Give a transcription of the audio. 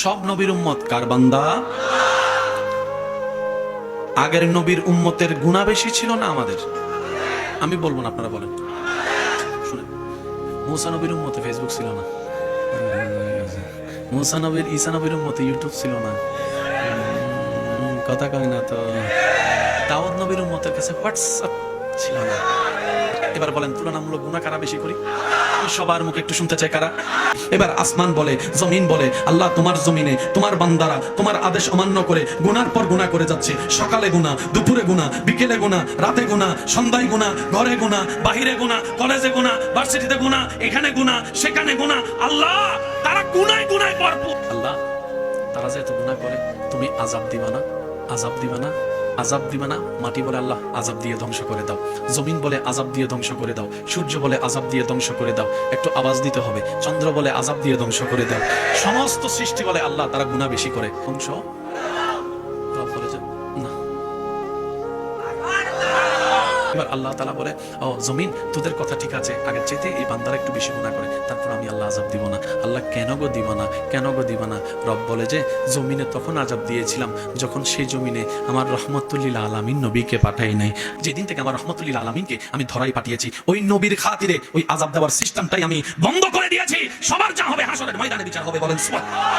সব নবীর উম্মত কার বান্দা? আগের নবীর উম্মতের গুনাহ বেশি ছিল না আমাদের? আমি বলবো না, আপনারা বলেন। শুনেন, মুসা নবীর উম্মতে ফেসবুক ছিল না, মুসা নবীর ঈসা নবীর উম্মতে ইউটিউব ছিল না, কথা কয় না তো। দাউদ নবীর উম্মতের কাছে হোয়াটসঅ্যাপ ছিল না। এবার বলেন, তুলনামূলক গুনাহ কারা বেশি করি? সবার মুখে একটু শুনতে চাই কারা। এবার আসমান বলে, জমিন বলে, আল্লাহ তোমার জমিনে তোমার বান্দারা তোমার আদেশ অমান্য করে গুনার পর গুনাহ করে যাচ্ছে। সকালে গুনাহ, দুপুরে গুনাহ, বিকেলে গুনাহ, রাতে গুনাহ, সন্ধ্যায় গুনাহ, ঘরে গুনাহ, বাহিরে গুনাহ, কলেজে গুনাহ, ভার্সিটিতে গুনাহ, এখানে গুনাহ, সেখানে গুনাহ। আল্লাহ তারা গুনায় গুনায় ভরপুর। আল্লাহ তারা যে এত গুনাহ করে, তুমি আযাব দিবা না? আযাব দিবা না? আযাব দিবা না? মাটি বলে আল্লাহ আযাব দিয়ে ধ্বংস করে দাও, জমিন বলে আযাব দিয়ে ধ্বংস করে দাও, সূর্য বলে আযাব দিয়ে ধ্বংস করে দাও। একটু আওয়াজ দিতে হবে। চন্দ্র বলে আযাব দিয়ে ধ্বংস করে দাও। সমস্ত সৃষ্টি বলে আল্লাহ তারা গুনাহ বেশি করে। ধ্বংস বলে যে না। এবার আল্লাহ তাআলা বলে, ও জমিন তোদের কথা ঠিক আছে, আগের চাইতে এই বান্দারা একটু বেশি গুনাহ করে, তারপর আমি আল্লাহ আযাব দিব না। আল্লাহ কেন গো দিব না, কেন গো দিব না? রব বলে যে জমিনে তখন আযাব দিয়েছিলাম যখন সেই জমিনে আমার রহমতুল লিল আলামিন নবীকে পাঠাই নাই। যেদিন থেকে আমার রহমতুল লিল আলামিনকে আমি ধরাই পাঠিয়েছি, ওই নবীর খাতিরে ওই আযাব দেওয়ার সিস্টেমটাই আমি বন্ধ করে দিয়েছি। সবার যা হবে হাসরের ময়দানে বিচার হবে। বলেন সুবহানাল্লাহ।